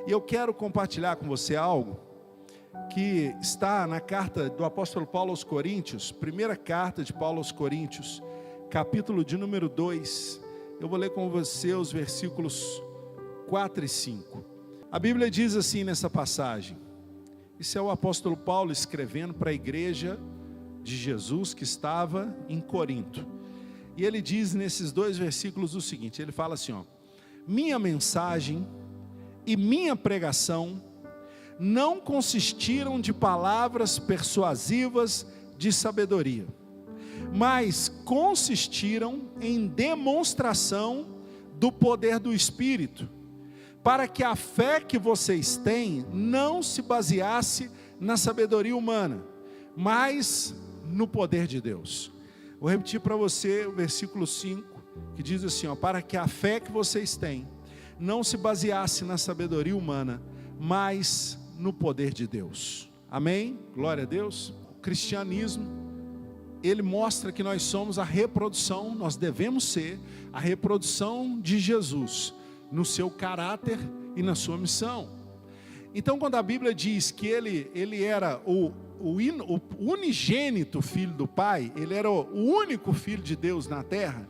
E eu quero compartilhar com você algo que está na carta do apóstolo Paulo aos Coríntios, primeira carta de Paulo aos Coríntios, capítulo de número 2. Eu vou ler com você os versículos 4 e 5. A Bíblia diz assim nessa passagem, isso é o apóstolo Paulo escrevendo para a igreja de Jesus que estava em Corinto. E ele diz nesses dois versículos o seguinte, ele fala assim, minha mensagem e minha pregação não consistiram de palavras persuasivas de sabedoria, mas consistiram em demonstração do poder do Espírito, para que a fé que vocês têm não se baseasse na sabedoria humana, mas no poder de Deus. Vou repetir para você o versículo 5, que diz assim, para que a fé que vocês têm não se baseasse na sabedoria humana, mas no poder de Deus. Amém? Glória a Deus. O cristianismo, ele mostra que nós somos a reprodução, nós devemos ser a reprodução de Jesus, no seu caráter e na sua missão. Então quando a Bíblia diz que ele era o unigênito filho do Pai, ele era o único filho de Deus na terra,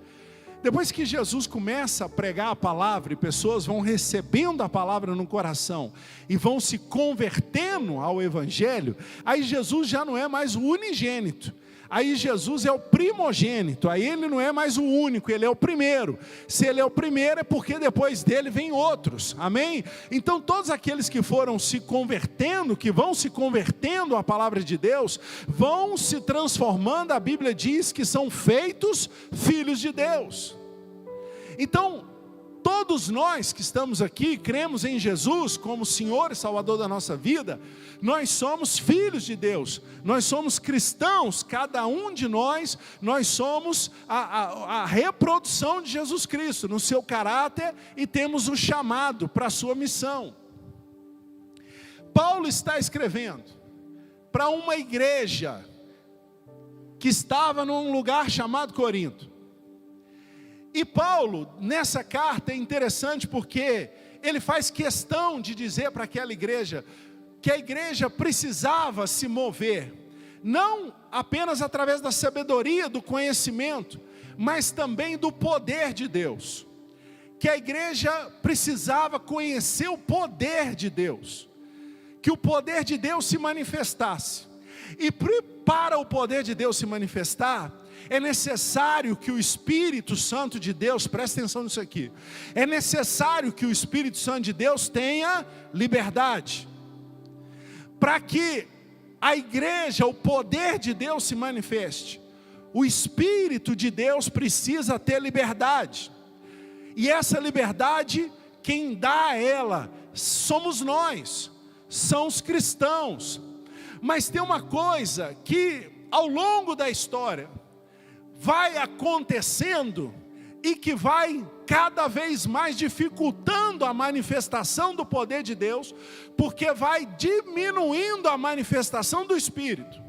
depois que Jesus começa a pregar a palavra e pessoas vão recebendo a palavra no coração e vão se convertendo ao Evangelho, aí Jesus já não é mais o unigênito, aí Jesus é o primogênito, aí ele não é mais o único, ele é o primeiro. Se ele é o primeiro é porque depois dele vem outros, amém? Então todos aqueles que foram se convertendo, que vão se convertendo à palavra de Deus, vão se transformando, a Bíblia diz que são feitos filhos de Deus. Então todos nós que estamos aqui, cremos em Jesus como Senhor e Salvador da nossa vida, nós somos filhos de Deus, nós somos cristãos, cada um de nós somos a reprodução de Jesus Cristo, no seu caráter, e temos um chamado para a sua missão. Paulo está escrevendo para uma igreja que estava num lugar chamado Corinto. E Paulo, nessa carta, é interessante porque ele faz questão de dizer para aquela igreja que a igreja precisava se mover, não apenas através da sabedoria, do conhecimento, mas também do poder de Deus. Que a igreja precisava conhecer o poder de Deus, que o poder de Deus se manifestasse. E para o poder de Deus se manifestar, é necessário que o Espírito Santo de Deus, presta atenção nisso aqui, é necessário que o Espírito Santo de Deus tenha liberdade, para que a igreja, o poder de Deus se manifeste, o Espírito de Deus precisa ter liberdade, e essa liberdade, quem dá a ela, somos nós, são os cristãos. Mas tem uma coisa que ao longo da história vai acontecendo e que vai cada vez mais dificultando a manifestação do poder de Deus, porque vai diminuindo a manifestação do Espírito.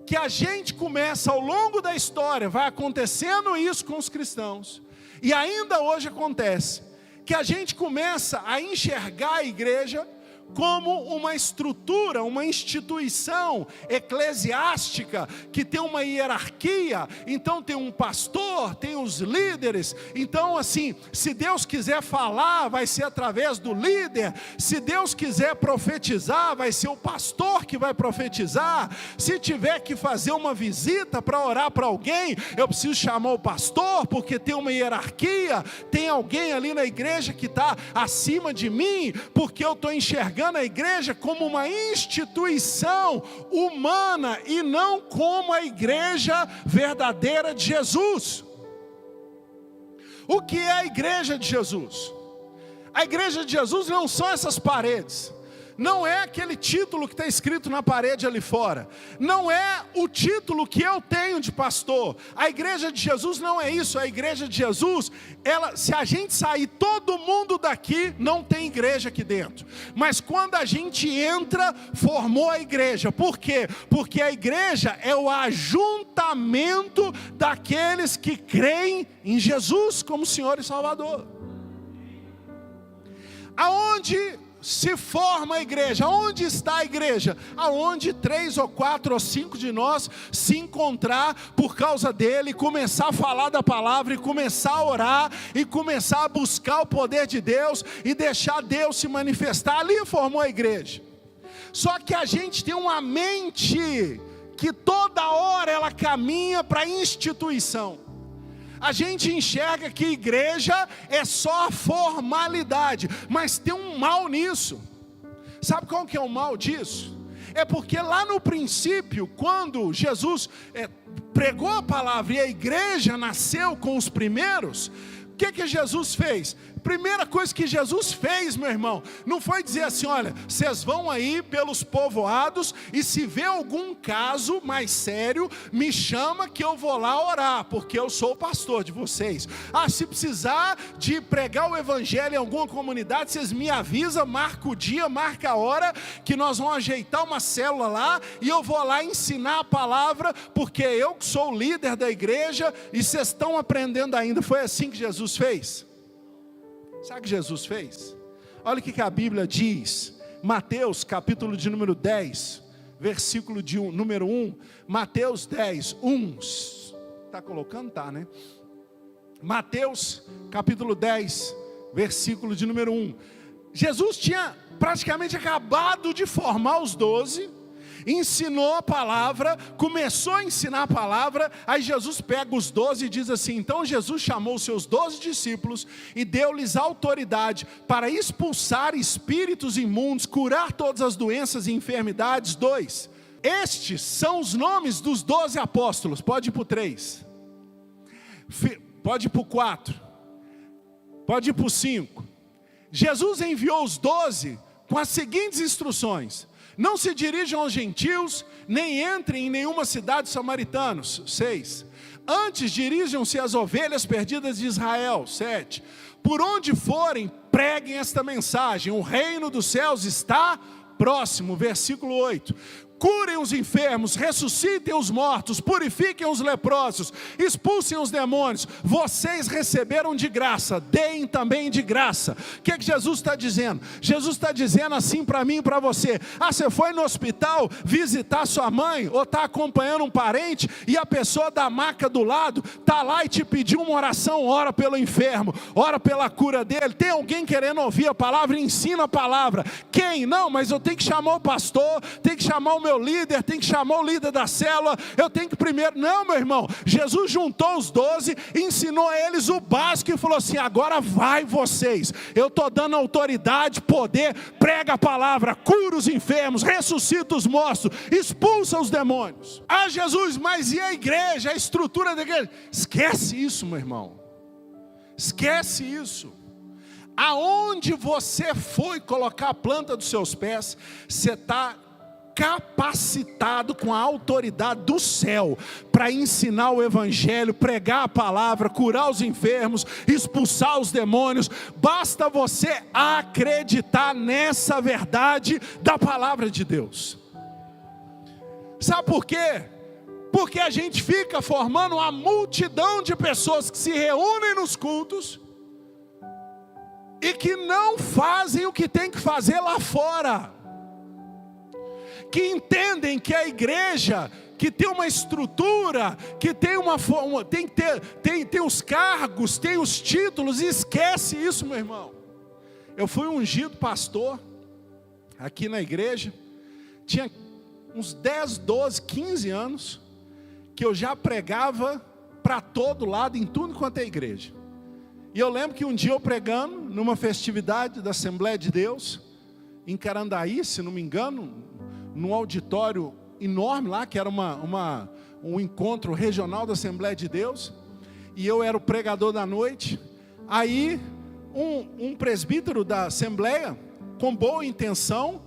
Que a gente começa ao longo da história, vai acontecendo isso com os cristãos, e ainda hoje acontece, que a gente começa a enxergar a igreja como uma estrutura, uma instituição eclesiástica, que tem uma hierarquia, então tem um pastor, tem os líderes, então assim, se Deus quiser falar, vai ser através do líder, se Deus quiser profetizar, vai ser o pastor que vai profetizar, se tiver que fazer uma visita para orar para alguém, eu preciso chamar o pastor, porque tem uma hierarquia, tem alguém ali na igreja que está acima de mim, porque eu estou enxergando a igreja como uma instituição humana e não como a igreja verdadeira de Jesus. O que é a igreja de Jesus? A igreja de Jesus não são essas paredes, não é aquele título que está escrito na parede ali fora, não é o título que eu tenho de pastor. A igreja de Jesus não é isso. A igreja de Jesus, se a gente sair todo mundo daqui, não tem igreja aqui dentro, mas quando a gente entra, formou a igreja. Por quê? Porque a igreja é o ajuntamento daqueles que creem em Jesus como Senhor e Salvador. Aonde se forma a igreja? Aonde está a igreja? Aonde 3 ou 4 ou 5 de nós se encontrar por causa dele, começar a falar da palavra, e começar a orar, e começar a buscar o poder de Deus, e deixar Deus se manifestar. Ali formou a igreja. Só que a gente tem uma mente que toda hora ela caminha para a instituição. A gente enxerga que igreja é só formalidade, mas tem um mal nisso. Sabe qual que é o mal disso? É porque lá no princípio, quando Jesus pregou a palavra e a igreja nasceu com os primeiros, o que Jesus fez? Primeira coisa que Jesus fez, meu irmão, não foi dizer assim: olha, vocês vão aí pelos povoados, e se vê algum caso mais sério, me chama que eu vou lá orar, porque eu sou o pastor de vocês. Se precisar de pregar o evangelho em alguma comunidade, vocês me avisam, marca o dia, marca a hora, que nós vamos ajeitar uma célula lá, e eu vou lá ensinar a palavra, porque eu que sou o líder da igreja, e vocês estão aprendendo ainda. Foi assim que Jesus fez? Sabe o que Jesus fez? Olha o que a Bíblia diz, Mateus capítulo de número 10, versículo de número 1, Mateus 10, 1, está colocando? Tá, né? Mateus capítulo 10, versículo de número 1, Jesus tinha praticamente acabado de formar os 12, ensinou a palavra, começou a ensinar a palavra. Aí Jesus pega os 12 e diz assim: então Jesus chamou os seus 12 discípulos e deu-lhes autoridade para expulsar espíritos imundos, curar todas as doenças e enfermidades. 2, estes são os nomes dos 12 apóstolos. Pode ir para o 3, pode ir para o 4, pode ir para o 5. Jesus enviou os 12 com as seguintes instruções: não se dirijam aos gentios, nem entrem em nenhuma cidade dos samaritanos. 6. Antes dirijam-se às ovelhas perdidas de Israel. 7. Por onde forem, preguem esta mensagem: o reino dos céus está próximo. Versículo 8. Curem os enfermos, ressuscitem os mortos, purifiquem os leprosos, expulsem os demônios. Vocês receberam de graça, deem também de graça. O que Jesus está dizendo? Jesus está dizendo assim para mim e para você: você foi no hospital visitar sua mãe, ou está acompanhando um parente, e a pessoa da maca do lado está lá e te pediu uma oração. Ora pelo enfermo, ora pela cura dele. Tem alguém querendo ouvir a palavra? Ensina a palavra. Quem? Não, mas eu tenho que chamar o pastor, tenho que chamar o meu líder, tem que chamar o líder da célula, eu tenho que primeiro. Não, meu irmão, Jesus juntou os 12, ensinou a eles o básico e falou assim: agora vai vocês, eu estou dando autoridade, poder, prega a palavra, cura os enfermos, ressuscita os mortos, expulsa os demônios. Jesus, mas e a igreja, a estrutura da igreja? Esquece isso, meu irmão, esquece isso. Aonde você foi colocar a planta dos seus pés, você está capacitado com a autoridade do céu para ensinar o evangelho, pregar a palavra, curar os enfermos, expulsar os demônios. Basta você acreditar nessa verdade da palavra de Deus. Sabe por quê? Porque a gente fica formando uma multidão de pessoas que se reúnem nos cultos e que não fazem o que tem que fazer lá fora, que entendem que a igreja, que tem uma estrutura, que tem uma forma, tem os cargos, tem os títulos, e esquece isso, meu irmão. Eu fui ungido pastor aqui na igreja, tinha uns 10, 12, 15 anos, que eu já pregava para todo lado, em tudo quanto é igreja. E eu lembro que um dia eu pregando, numa festividade da Assembleia de Deus, em Carandaí, se não me engano, num auditório enorme lá, que era um encontro regional da Assembleia de Deus, e eu era o pregador da noite. Aí um presbítero da Assembleia, com boa intenção,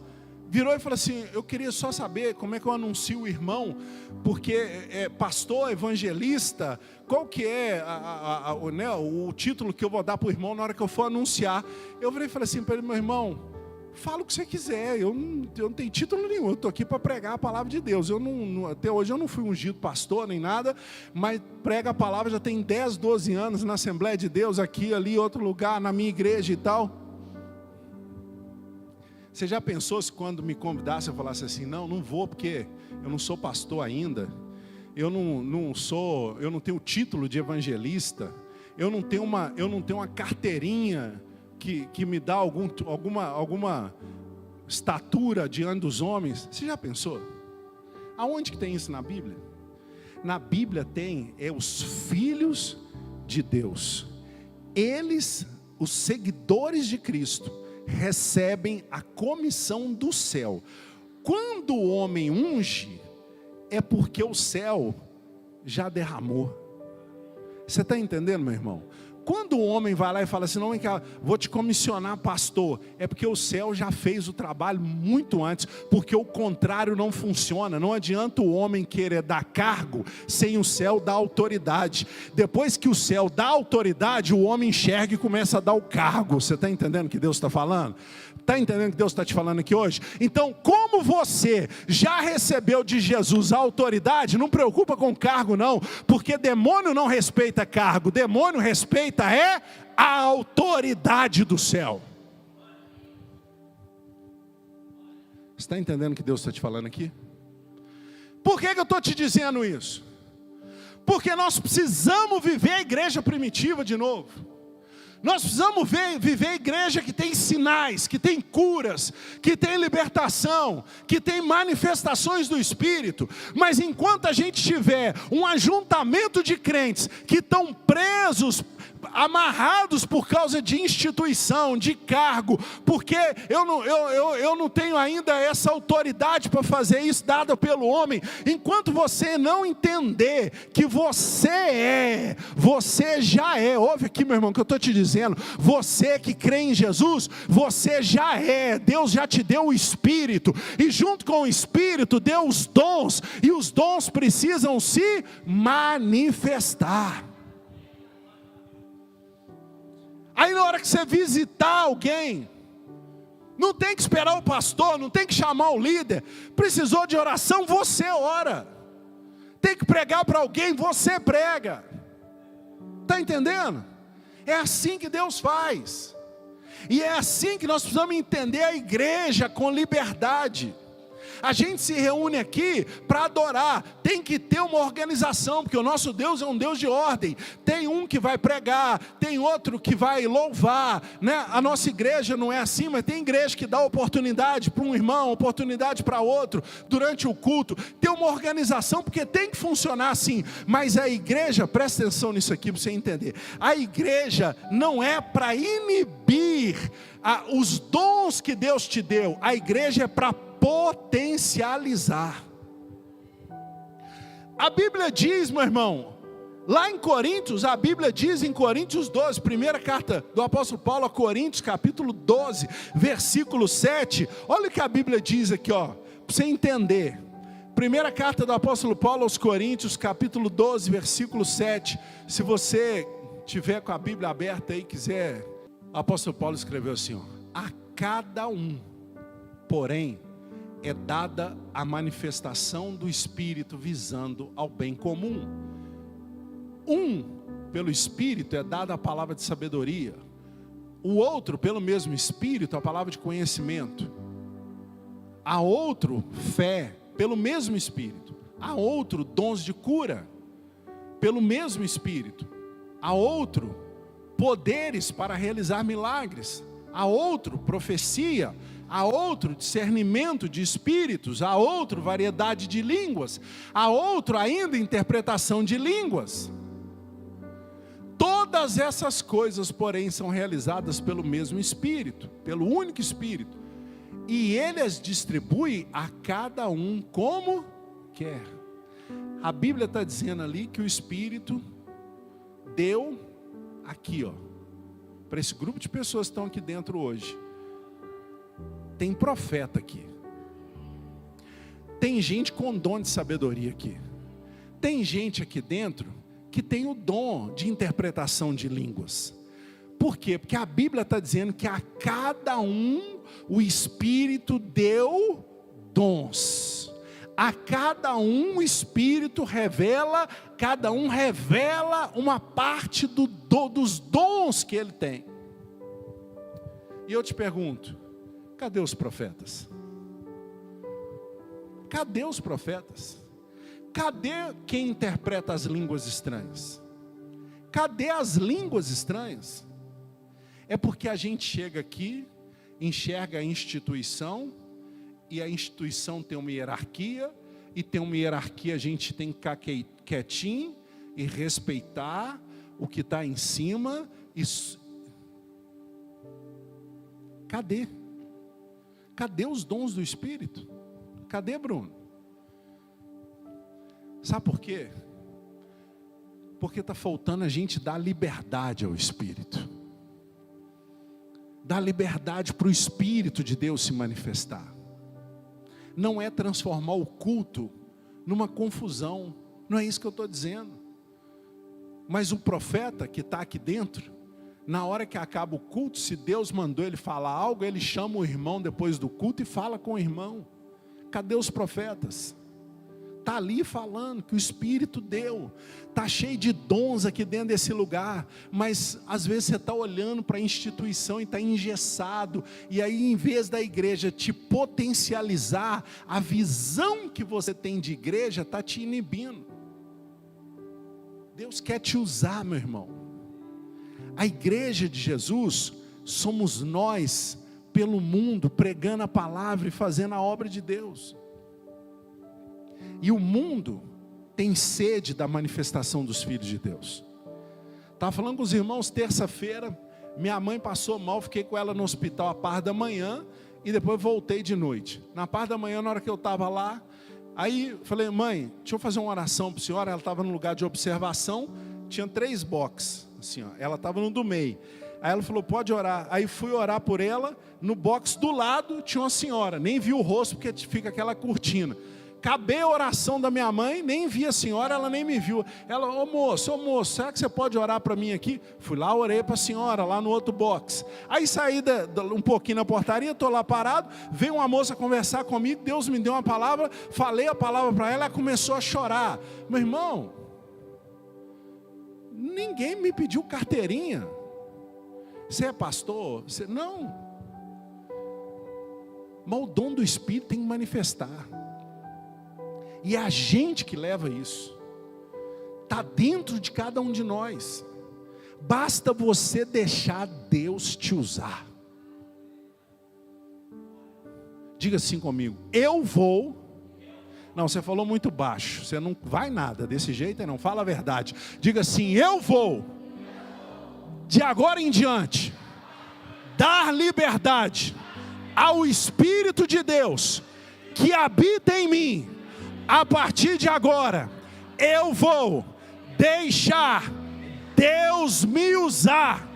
virou e falou assim: eu queria só saber como é que eu anuncio o irmão, porque pastor, evangelista, qual que é né, o título que eu vou dar para o irmão na hora que eu for anunciar? Eu virei e falei assim para ele: meu irmão, fala o que você quiser, eu não tenho título nenhum, eu estou aqui para pregar a palavra de Deus. Até hoje eu não fui ungido pastor nem nada, mas prega a palavra já tem 10, 12 anos na Assembleia de Deus, aqui, ali, outro lugar, na minha igreja e tal. Você já pensou se quando me convidasse eu falasse assim, não vou porque eu não sou pastor ainda, eu não tenho título de evangelista, eu não tenho uma carteirinha que me dá alguma estatura diante dos homens. Você já pensou? Aonde que tem isso na Bíblia? Na Bíblia tem os filhos de Deus. Eles, os seguidores de Cristo, recebem a comissão do céu. Quando o homem unge, é porque o céu já derramou. Você está entendendo, meu irmão? Quando o homem vai lá e fala assim, não, vem cá, vou te comissionar pastor, é porque o céu já fez o trabalho muito antes, porque o contrário não funciona. Não adianta o homem querer dar cargo sem o céu dar autoridade. Depois que o céu dá autoridade, o homem enxerga e começa a dar o cargo. Você está entendendo o que Deus está falando? Está entendendo o que Deus está te falando aqui hoje? Então, como você já recebeu de Jesus a autoridade, não preocupa com cargo não, porque demônio não respeita cargo, demônio respeita a autoridade do céu. Você está entendendo o que Deus está te falando aqui? Por que eu estou te dizendo isso? Porque nós precisamos viver a igreja primitiva de novo. Nós precisamos viver a igreja que tem sinais, que tem curas, que tem libertação, que tem manifestações do Espírito. Mas enquanto a gente tiver um ajuntamento de crentes que estão presos, amarrados por causa de instituição, de cargo, porque eu não tenho ainda essa autoridade para fazer isso dada pelo homem. Enquanto você não entender que você já é, ouve aqui meu irmão, que eu estou te dizendo, você que crê em Jesus, você já é, Deus já te deu o Espírito, e junto com o Espírito deu os dons, e os dons precisam se manifestar. Aí na hora que você visitar alguém, não tem que esperar o pastor, não tem que chamar o líder. Precisou de oração, você ora. Tem que pregar para alguém, você prega. Está entendendo? É assim que Deus faz. E é assim que nós precisamos entender a igreja com liberdade. A gente se reúne aqui para adorar, tem que ter uma organização, porque o nosso Deus é um Deus de ordem. Tem um que vai pregar, tem outro que vai louvar, né? A nossa igreja não é assim, mas tem igreja que dá oportunidade para um irmão, oportunidade para outro, durante o culto. Tem uma organização, porque tem que funcionar assim. Mas a igreja, presta atenção nisso aqui para você entender, a igreja não é para inibir os dons que Deus te deu, a igreja é para potencializar. A Bíblia diz, meu irmão, lá em Coríntios, a Bíblia diz em Coríntios 12, primeira carta do apóstolo Paulo a Coríntios, capítulo 12, versículo 7, olha o que a Bíblia diz aqui, para você entender. Primeira carta do apóstolo Paulo aos Coríntios, capítulo 12, versículo 7, se você tiver com a Bíblia aberta aí, quiser, o apóstolo Paulo escreveu assim, a cada um, porém, é dada a manifestação do Espírito visando ao bem comum. Pelo Espírito é dada a palavra de sabedoria. O outro, pelo mesmo Espírito, a palavra de conhecimento. A outro, fé, pelo mesmo Espírito. A outro, dons de cura, pelo mesmo Espírito. A outro, poderes para realizar milagres. A outro, profecia. A outro, discernimento de espíritos. A outro, variedade de línguas. A outro, ainda, interpretação de línguas. Todas essas coisas, porém, são realizadas pelo mesmo Espírito, pelo único Espírito. E Ele as distribui a cada um como quer. A Bíblia está dizendo ali que o Espírito deu aqui, para esse grupo de pessoas que estão aqui dentro hoje. Tem profeta aqui. Tem gente com dom de sabedoria aqui. Tem gente aqui dentro que tem o dom de interpretação de línguas. Por quê? Porque a Bíblia está dizendo que a cada um o Espírito deu dons. A cada um o Espírito revela, cada um revela uma parte dos dons que ele tem. E eu te pergunto, Cadê os profetas? Cadê os profetas? Cadê quem interpreta as línguas estranhas? Cadê as línguas estranhas? É porque a gente chega aqui, enxerga a instituição, e a instituição tem uma hierarquia, e tem uma hierarquia, a gente tem que ficar quietinho e respeitar o que está em cima. Cadê? Cadê os dons do Espírito? Cadê, Bruno? Sabe por quê? Porque está faltando a gente dar liberdade ao Espírito. Dar liberdade para o Espírito de Deus se manifestar. Não é transformar o culto numa confusão. Não é isso que eu estou dizendo. Mas o profeta que está aqui dentro, na hora que acaba o culto, se Deus mandou ele falar algo, ele chama o irmão depois do culto e fala com o irmão. Cadê os profetas? Está ali falando que o Espírito deu. Está cheio de dons aqui dentro desse lugar. Mas às vezes você está olhando para a instituição e está engessado. E aí, em vez da igreja te potencializar, a visão que você tem de igreja está te inibindo. Deus quer te usar, meu irmão. A igreja de Jesus somos nós, pelo mundo, pregando a palavra e fazendo a obra de Deus. E o mundo tem sede da manifestação dos filhos de Deus. Estava falando com os irmãos terça-feira, minha mãe passou mal, fiquei com ela no hospital a parte da manhã, e depois voltei de noite. Na parte da manhã, na hora que eu estava lá, aí falei, mãe, deixa eu fazer uma oração para a senhora. Ela estava no lugar de observação, tinha 3 boxes, assim, ó, ela estava no do meio. Aí ela falou, pode orar. Aí fui orar por ela, no box do lado tinha uma senhora, nem vi o rosto porque fica aquela cortina. Acabei a oração da minha mãe, nem vi a senhora, ela nem me viu. Ela, ô moço, será que você pode orar para mim aqui? Fui lá, orei para a senhora, lá no outro box. Aí saí um pouquinho na portaria, estou lá parado, veio uma moça conversar comigo, Deus me deu uma palavra, falei a palavra para ela, ela começou a chorar. Meu irmão, ninguém me pediu carteirinha. Você é pastor? Não. Mas o dom do Espírito tem que manifestar. E é a gente que leva isso. Está dentro de cada um de nós. Basta você deixar Deus te usar. Diga assim comigo, eu vou. Não, você falou muito baixo. Você não vai nada desse jeito, não fala a verdade. Diga assim, eu vou. De agora em diante, dar liberdade ao Espírito de Deus que habita em mim. A partir de agora, eu vou deixar Deus me usar,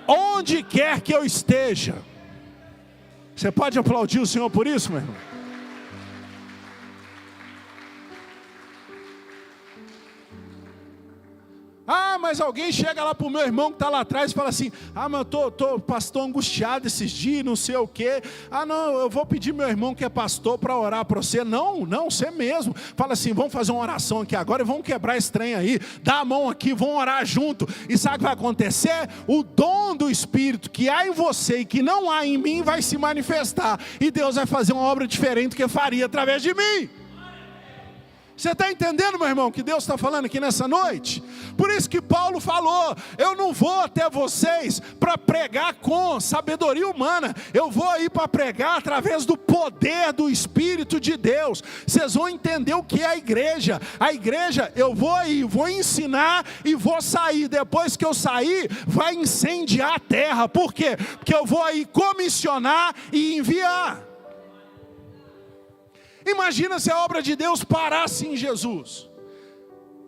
onde quer que eu esteja. Você pode aplaudir o Senhor por isso, meu irmão? Ah, mas alguém chega lá para o meu irmão que está lá atrás e fala assim, ah, mas eu estou pastor angustiado esses dias, não sei o quê. Ah, não, eu vou pedir meu irmão que é pastor para orar para você. Não, você mesmo. Fala assim, vamos fazer uma oração aqui agora e vamos quebrar esse trem aí. Dá a mão aqui, vamos orar junto. E sabe o que vai acontecer? O dom do Espírito que há em você e que não há em mim vai se manifestar. E Deus vai fazer uma obra diferente do que faria através de mim. Você está entendendo, meu irmão, que Deus está falando aqui nessa noite? Por isso que Paulo falou, eu não vou até vocês para pregar com sabedoria humana, eu vou aí para pregar através do poder do Espírito de Deus. Vocês vão entender o que é a igreja. A igreja, eu vou aí, vou ensinar e vou sair. Depois que eu sair, vai incendiar a terra. Por quê? Porque eu vou aí comissionar e enviar. Imagina se a obra de Deus parasse em Jesus.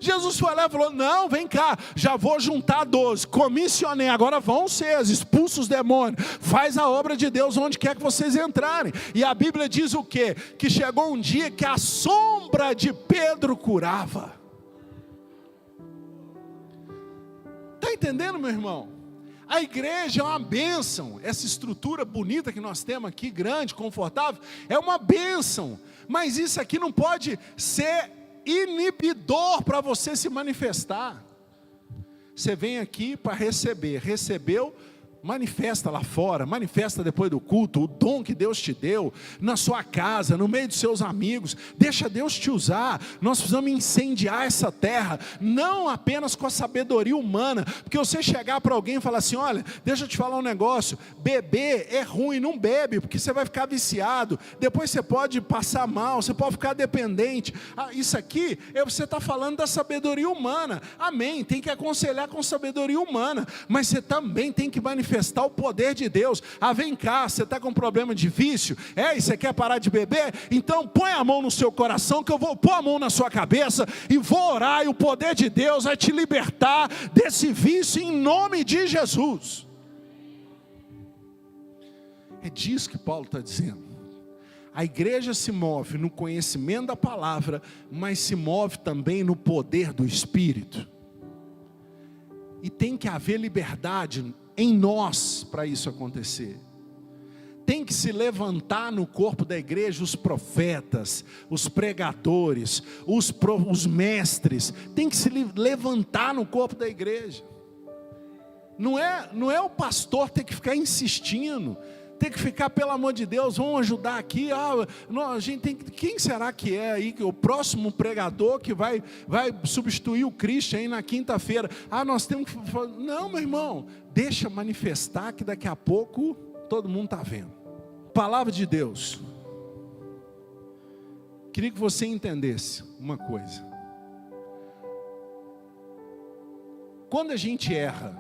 Jesus foi lá e falou, não, vem cá, já vou juntar 12, comissionei, agora vão ser, expulsa os demônios, faz a obra de Deus onde quer que vocês entrarem. E a Bíblia diz o quê? Que chegou um dia que a sombra de Pedro curava. Está entendendo, meu irmão? A igreja é uma bênção, essa estrutura bonita que nós temos aqui, grande, confortável, é uma bênção. Mas isso aqui não pode ser inibidor para você se manifestar. Você vem aqui para receber, recebeu, Manifesta lá fora, manifesta depois do culto, o dom que Deus te deu, na sua casa, no meio dos seus amigos, deixa Deus te usar. Nós precisamos incendiar essa terra, não apenas com a sabedoria humana, porque você chegar para alguém e falar assim, olha, deixa eu te falar um negócio, beber é ruim, não bebe, porque você vai ficar viciado, depois você pode passar mal, você pode ficar dependente. Isso aqui, você está falando da sabedoria humana, amém, tem que aconselhar com sabedoria humana, mas você também tem que manifestar o poder de Deus. Vem cá, você está com problema de vício? E você quer parar de beber? Então põe a mão no seu coração, que eu vou pôr a mão na sua cabeça, e vou orar, e o poder de Deus vai te libertar desse vício, em nome de Jesus. É disso que Paulo está dizendo. A igreja se move no conhecimento da palavra, mas se move também no poder do Espírito. E tem que haver liberdade em nós para isso acontecer. Tem que se levantar no corpo da igreja os profetas, os pregadores, os mestres. Tem que se levantar no corpo da igreja. Não é o pastor ter que ficar insistindo, ter que ficar, pelo amor de Deus, vamos ajudar aqui. Não, a gente tem que, quem será que é aí o próximo pregador que vai substituir o Cristo aí na quinta-feira? Nós temos que... Não, meu irmão, deixa manifestar que daqui a pouco todo mundo está vendo. Palavra de Deus. Queria que você entendesse uma coisa. Quando a gente erra,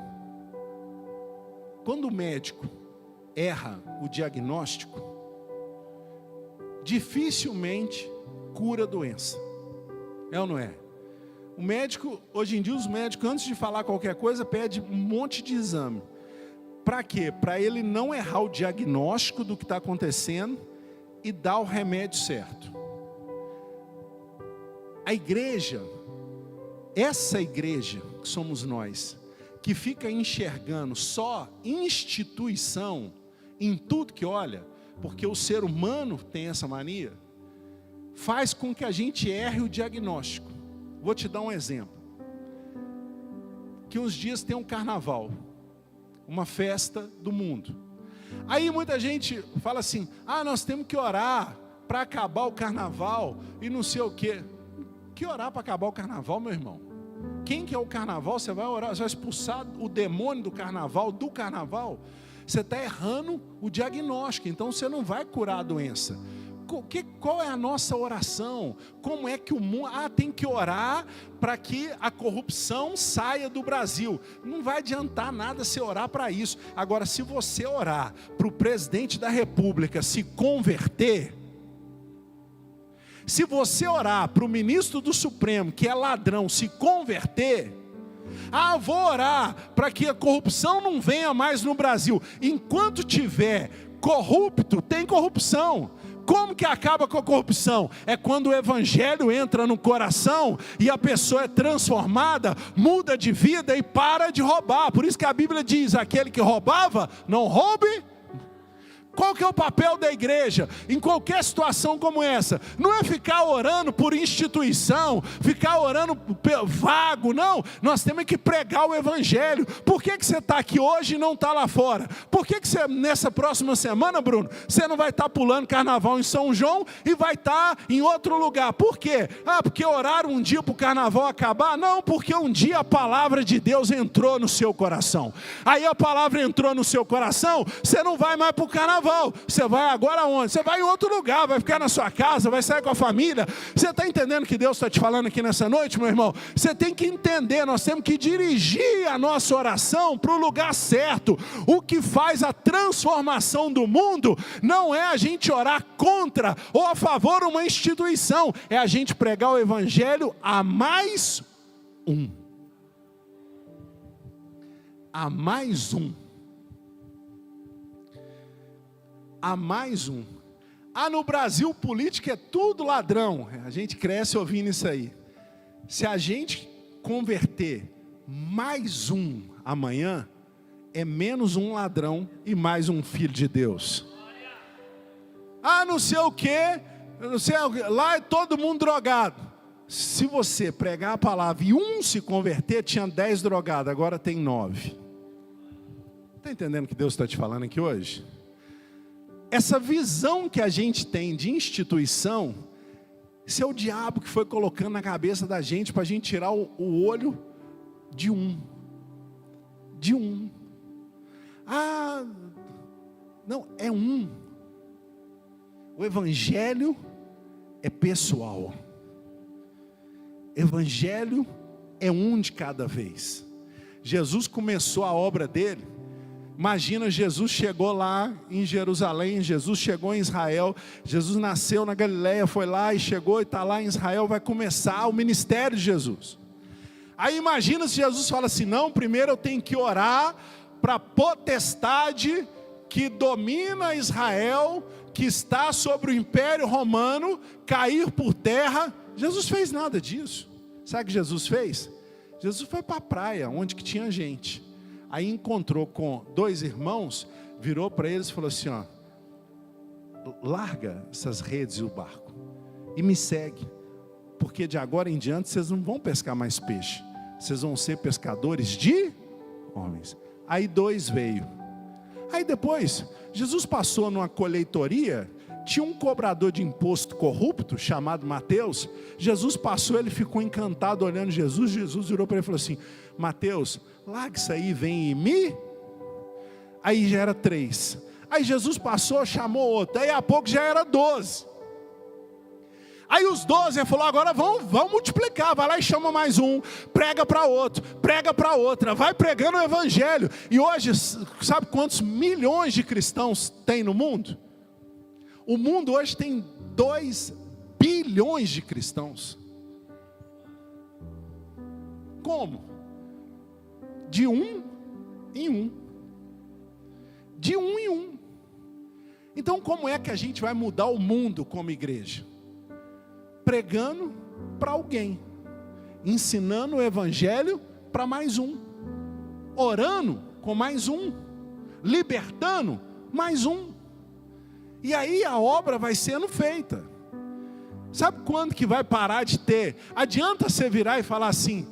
quando o médico erra o diagnóstico, dificilmente cura a doença. É ou não é? O médico, hoje em dia os médicos, antes de falar qualquer coisa, pedem um monte de exame. Para quê? Para ele não errar o diagnóstico do que está acontecendo e dar o remédio certo. A igreja, essa igreja que somos nós, que fica enxergando só instituição em tudo que olha, porque o ser humano tem essa mania, faz com que a gente erre o diagnóstico. Vou te dar um exemplo. Que uns dias tem um carnaval, uma festa do mundo. Aí muita gente fala assim, nós temos que orar para acabar o carnaval e não sei o quê. Que orar para acabar o carnaval, meu irmão? Quem que é o carnaval? Você vai orar, você vai expulsar o demônio do carnaval, Você está errando o diagnóstico, então você não vai curar a doença. Qual é a nossa oração? Como é que o mundo... tem que orar para que a corrupção saia do Brasil. Não vai adiantar nada você orar para isso. Agora, se você orar para o presidente da república se converter, se você orar para o ministro do Supremo, que é ladrão, se converter, vou orar para que a corrupção não venha mais no Brasil. Enquanto tiver corrupto, tem corrupção. Como que acaba com a corrupção? É quando o evangelho entra no coração e a pessoa é transformada, muda de vida e para de roubar. Por isso que a Bíblia diz, aquele que roubava, não roube. Qual que é o papel da igreja em qualquer situação como essa? Não é ficar orando por instituição, ficar orando vago, não. Nós temos que pregar o evangelho. Por que você está aqui hoje e não está lá fora? Por que você, nessa próxima semana, Bruno, você não vai estar pulando carnaval em São João e vai estar em outro lugar? Por quê? Porque oraram um dia para o carnaval acabar? Não, porque um dia a palavra de Deus entrou no seu coração. Aí a palavra entrou no seu coração, você não vai mais para o carnaval. Você vai agora aonde? Você vai em outro lugar, vai ficar na sua casa, vai sair com a família. Você está entendendo o que Deus está te falando aqui nessa noite, meu irmão? Você tem que entender, nós temos que dirigir a nossa oração para o lugar certo. O que faz a transformação do mundo não é a gente orar contra ou a favor de uma instituição, é a gente pregar o evangelho a mais um. A mais um. A mais um. No Brasil, política é tudo ladrão. A gente cresce ouvindo isso aí. Se a gente converter mais um amanhã, é menos um ladrão e mais um filho de Deus. Não sei o quê, não sei, lá é todo mundo drogado. Se você pregar a palavra e um se converter, tinha 10 drogados, agora tem 9. Está Está entendendo o que Deus está te falando aqui hoje? Essa visão que a gente tem de instituição, isso é o diabo que foi colocando na cabeça da gente para a gente tirar o olho de um. De um. Ah, não, é um. O evangelho é pessoal. Evangelho é um de cada vez. Jesus começou a obra dele. Imagina, Jesus chegou lá em Jerusalém, Jesus chegou em Israel, Jesus nasceu na Galileia, foi lá e chegou e está lá em Israel, vai começar o ministério de Jesus. Aí imagina se Jesus fala assim, não, primeiro eu tenho que orar para a potestade que domina Israel, que está sobre o Império Romano, cair por terra. Jesus fez nada disso. Sabe o que Jesus fez? Jesus foi para a praia, onde que tinha gente. Aí encontrou com 2 irmãos, virou para eles e falou assim, ó, larga essas redes e o barco e me segue, porque de agora em diante vocês não vão pescar mais peixe, vocês vão ser pescadores de homens. Aí 2 veio. Aí depois, Jesus passou numa colheitoria, tinha um cobrador de imposto corrupto, chamado Mateus. Jesus passou, ele ficou encantado olhando Jesus. Jesus virou para ele e falou assim, Mateus, larga isso aí, vem em mim. Aí já era 3. Aí Jesus passou, chamou outro. Aí a pouco já era 12. Aí os 12, ele falou, agora vão multiplicar. Vai lá e chama mais um, prega para outro, prega para outra. Vai pregando o evangelho. E hoje, sabe quantos milhões de cristãos tem no mundo? O mundo hoje tem 2 bilhões de cristãos. Como? De um em um. De um em um. Então como é que a gente vai mudar o mundo como igreja? Pregando para alguém. Ensinando o evangelho para mais um. Orando com mais um. Libertando mais um. E aí a obra vai sendo feita. Sabe quando que vai parar de ter? Adianta você virar e falar assim,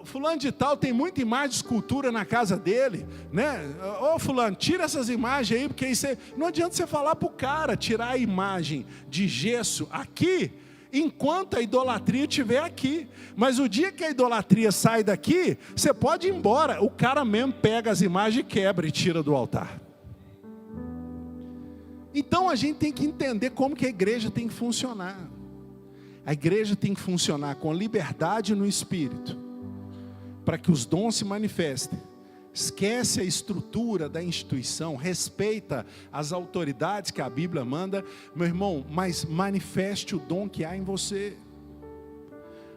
fulano de tal tem muita imagem de escultura na casa dele, né? Ô fulano, tira essas imagens aí, porque isso não adianta você falar para o cara tirar a imagem de gesso aqui, enquanto a idolatria estiver aqui. Mas o dia que a idolatria sai daqui, você pode ir embora, o cara mesmo pega as imagens e quebra e tira do altar. Então a gente tem que entender como que a igreja tem que funcionar. A igreja tem que funcionar com liberdade no espírito, para que os dons se manifestem. Esquece a estrutura da instituição, respeita as autoridades que a Bíblia manda, meu irmão, mas manifeste o dom que há em você.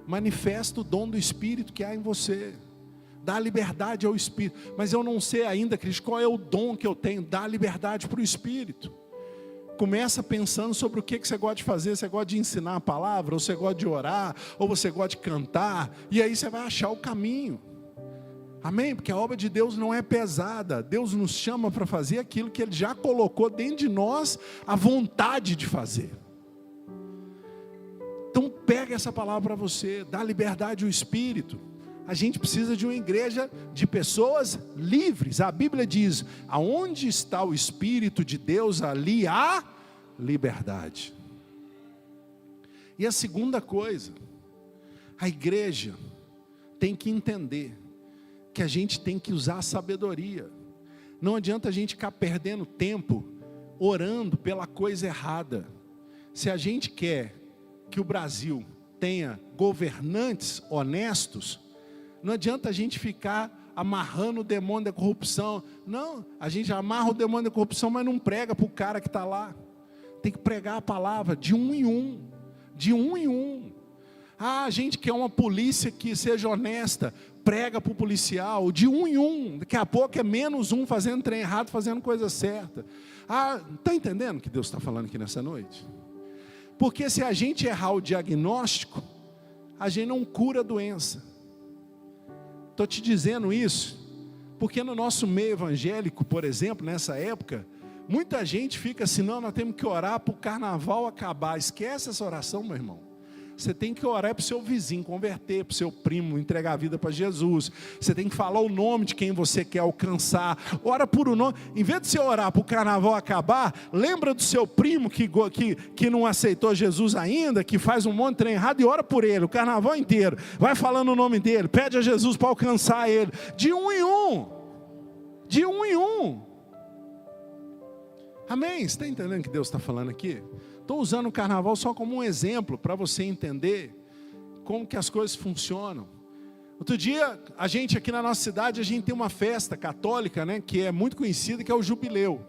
Manifesta o dom do Espírito que há em você. Dá liberdade ao Espírito. Mas eu não sei ainda, Cristo, qual é o dom que eu tenho. Dá liberdade para o Espírito. Começa pensando sobre o que você gosta de fazer. Você gosta de ensinar a palavra, ou você gosta de orar, ou você gosta de cantar. E aí você vai achar o caminho. Amém? Porque a obra de Deus não é pesada. Deus nos chama para fazer aquilo que Ele já colocou dentro de nós, a vontade de fazer. Então pega essa palavra para você, dá liberdade ao Espírito. A gente precisa de uma igreja de pessoas livres. A Bíblia diz, aonde está o Espírito de Deus, ali há liberdade. E a segunda coisa, a igreja tem que entender que a gente tem que usar a sabedoria. Não adianta a gente ficar perdendo tempo orando pela coisa errada. Se a gente quer que o Brasil tenha governantes honestos, não adianta a gente ficar amarrando o demônio da corrupção. Não, a gente amarra o demônio da corrupção, mas não prega para o cara que está lá. Tem que pregar a palavra de um em um. De um em um. A gente quer uma polícia que seja honesta. Prega para o policial de um em um. Daqui a pouco é menos um fazendo trem errado, fazendo coisa certa. Está entendendo o que Deus está falando aqui nessa noite? Porque se a gente errar o diagnóstico, a gente não cura a doença. Estou te dizendo isso, porque no nosso meio evangélico, por exemplo, nessa época, muita gente fica assim, não, nós temos que orar para o carnaval acabar. Esquece essa oração, meu irmão. Você tem que orar para o seu vizinho converter, para o seu primo entregar a vida para Jesus. Você tem que falar o nome de quem você quer alcançar. Ora por o nome. Em vez de você orar para o carnaval acabar, lembra do seu primo que não aceitou Jesus ainda, que faz um monte de trem errado, e ora por ele o carnaval inteiro. Vai falando o nome dele, pede a Jesus para alcançar ele. De um em um. De um em um. Amém? Você está entendendo o que Deus está falando aqui? Estou usando o carnaval só como um exemplo, para você entender como que as coisas funcionam. Outro dia, a gente aqui na nossa cidade, a gente tem uma festa católica, né, que é muito conhecida, que é o Jubileu.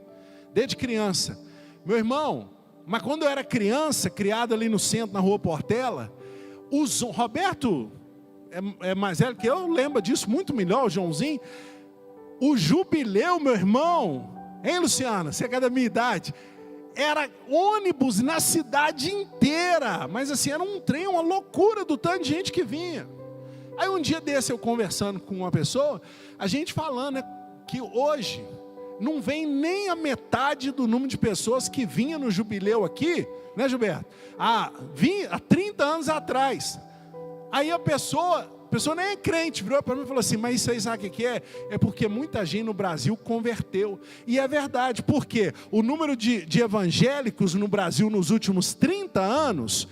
Desde criança. Meu irmão, mas quando eu era criança, criado ali no centro, na Rua Portela, Roberto é mais velho que eu, lembra disso muito melhor, o Joãozinho. O Jubileu, meu irmão, hein, Luciana, você é da minha idade, era ônibus na cidade inteira, mas assim, era um trem, uma loucura do tanto de gente que vinha. Aí um dia desse eu conversando com uma pessoa, a gente falando, né, que hoje não vem nem a metade do número de pessoas que vinha no Jubileu aqui, né, Gilberto? Vinha há 30 anos atrás. Aí a pessoa nem é crente, virou para mim e falou assim, mas isso aí sabe o que é? É porque muita gente no Brasil converteu. E é verdade, porque o número de evangélicos no Brasil nos últimos 30 anos,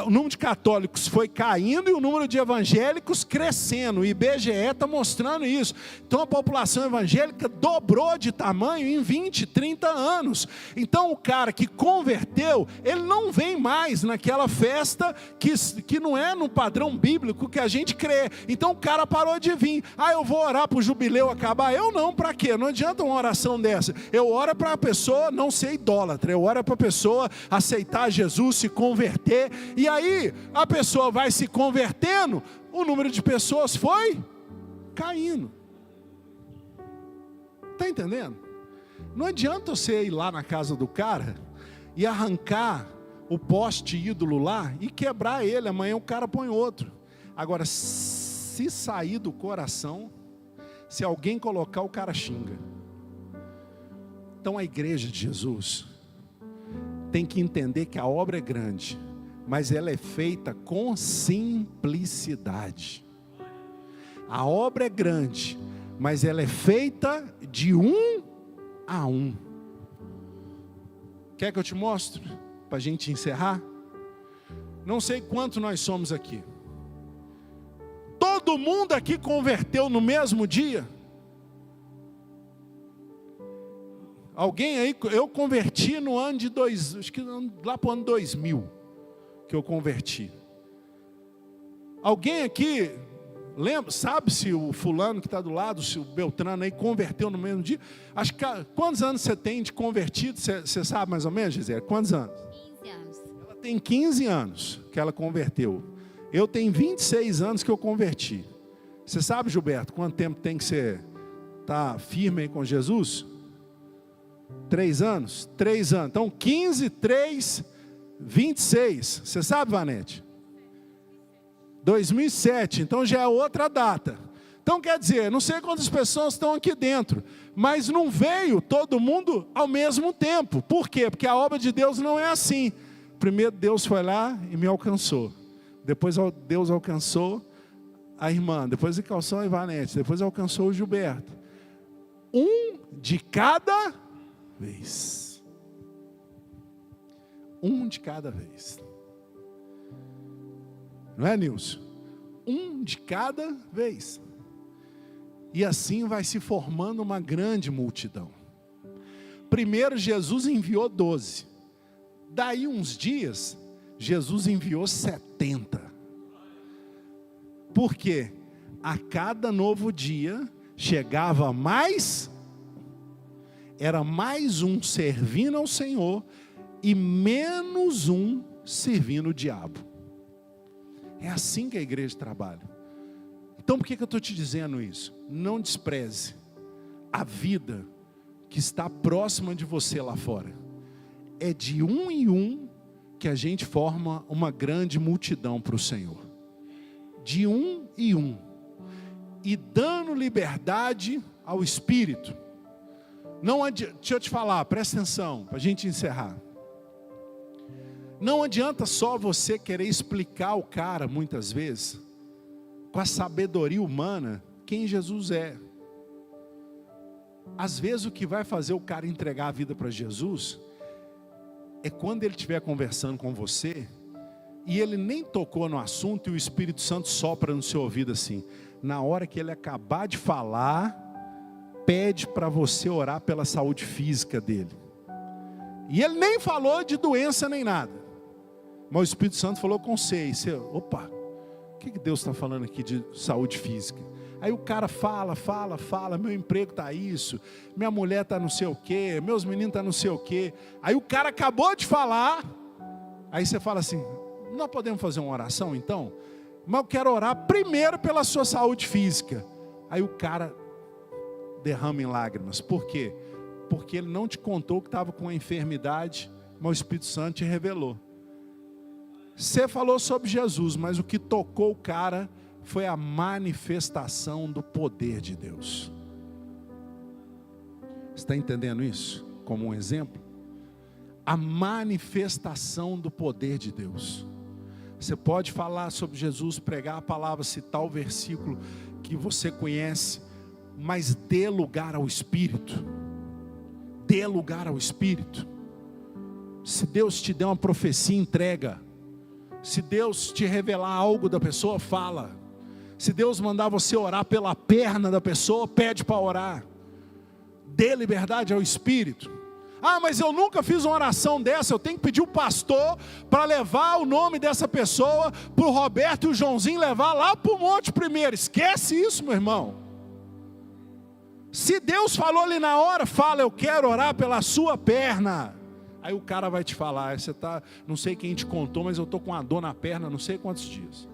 o número de católicos foi caindo e o número de evangélicos crescendo. O IBGE está mostrando isso. Então a população evangélica dobrou de tamanho em 20, 30 anos. Então o cara que converteu, ele não vem mais naquela festa que não é no padrão bíblico que a gente crê. Então o cara parou de vir. Eu vou orar para o jubileu acabar. Eu não, para quê? Não adianta uma oração dessa. Eu oro para a pessoa não ser idólatra. Eu oro para a pessoa aceitar Jesus, se converter. E aí a pessoa vai se convertendo, o número de pessoas foi caindo. Está entendendo? Não adianta você ir lá na casa do cara e arrancar o poste ídolo lá e quebrar ele, amanhã o cara põe outro. Agora, se sair do coração, se alguém colocar, o cara xinga. Então a igreja de Jesus tem que entender que a obra é grande, mas ela é feita com simplicidade. A obra é grande, mas ela é feita de um a um. Quer que eu te mostre? Para a gente encerrar? Não sei quanto nós somos aqui. Todo mundo aqui converteu no mesmo dia? Alguém aí, eu converti no ano de acho que lá para o ano 2000. Que eu converti. Alguém aqui lembra, sabe se o fulano que está do lado, se o Beltrano aí converteu no mesmo dia? Acho que quantos anos você tem de convertido? Você sabe mais ou menos, Gisele? Quantos anos? 15 anos. Ela tem 15 anos que ela converteu. Eu tenho 26 anos que eu converti. Você sabe, Gilberto, quanto tempo tem que você estar firme aí com Jesus? 3 anos? 3 anos. Então 15, 3, 26, você sabe, Vanete? 2007, então já é outra data. Então quer dizer, não sei quantas pessoas estão aqui dentro, mas não veio todo mundo ao mesmo tempo. Por quê? Porque a obra de Deus não é assim. Primeiro Deus foi lá e me alcançou. Depois Deus alcançou a irmã, depois alcançou a Ivanete, depois alcançou o Gilberto. Um de cada vez. Um de cada vez. Não é, Nilson? Um de cada vez. E assim vai se formando uma grande multidão. Primeiro Jesus enviou 12. Daí uns dias, Jesus enviou 70. Por quê? A cada novo dia, chegava mais, era mais um servindo ao Senhor, e menos um servindo o diabo. É assim que a igreja trabalha. Então por que eu estou te dizendo isso? Não despreze a vida que está próxima de você lá fora. É de um em um que a gente forma uma grande multidão para o Senhor. De um em um. E dando liberdade ao Espírito. Não adianta, deixa eu te falar, presta atenção, para a gente encerrar. Não adianta só você querer explicar ao cara, muitas vezes, com a sabedoria humana, quem Jesus é. Às vezes o que vai fazer o cara entregar a vida para Jesus é quando ele estiver conversando com você e ele nem tocou no assunto e o Espírito Santo sopra no seu ouvido assim. Na hora que ele acabar de falar, pede para você orar pela saúde física dele. E ele nem falou de doença nem nada, mas o Espírito Santo falou com você. E você, opa, o que Deus está falando aqui de saúde física? Aí o cara fala, meu emprego está isso, minha mulher está não sei o quê, meus meninos estão não sei o quê. Aí o cara acabou de falar, aí você fala assim, nós podemos fazer uma oração então? Mas eu quero orar primeiro pela sua saúde física. Aí o cara derrama em lágrimas. Por quê? Porque ele não te contou que estava com uma enfermidade, mas o Espírito Santo te revelou. Você falou sobre Jesus, mas o que tocou o cara foi a manifestação do poder de Deus. Está entendendo isso? Como um exemplo? A manifestação do poder de Deus. Você pode falar sobre Jesus, pregar a palavra, citar o versículo que você conhece, mas dê lugar ao Espírito. Dê lugar ao Espírito. Se Deus te der uma profecia, entrega. Se Deus te revelar algo da pessoa, fala. Se Deus mandar você orar pela perna da pessoa, pede para orar. Dê liberdade ao Espírito. Ah, mas eu nunca fiz uma oração dessa, eu tenho que pedir o pastor para levar o nome dessa pessoa para o Roberto e o Joãozinho levar lá para o monte primeiro. Esquece isso, meu irmão. Se Deus falou ali na hora, fala, eu quero orar pela sua perna. Aí o cara vai te falar, você tá, não sei quem te contou, mas eu estou com uma dor na perna, não sei quantos dias.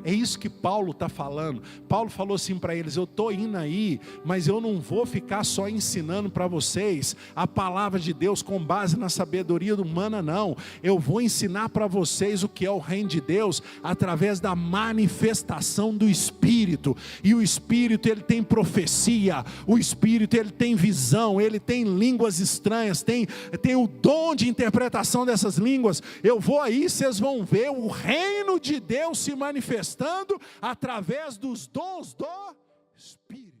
É isso que Paulo está falando. Paulo falou assim para eles, eu estou indo aí, mas eu não vou ficar só ensinando para vocês a palavra de Deus com base na sabedoria humana, não. Eu vou ensinar para vocês o que é o reino de Deus através da manifestação do Espírito. E o Espírito, ele tem profecia, o Espírito, ele tem visão, ele tem línguas estranhas, tem o dom de interpretação dessas línguas. Eu vou aí, vocês vão ver o reino de Deus se manifestar através dos dons do Espírito.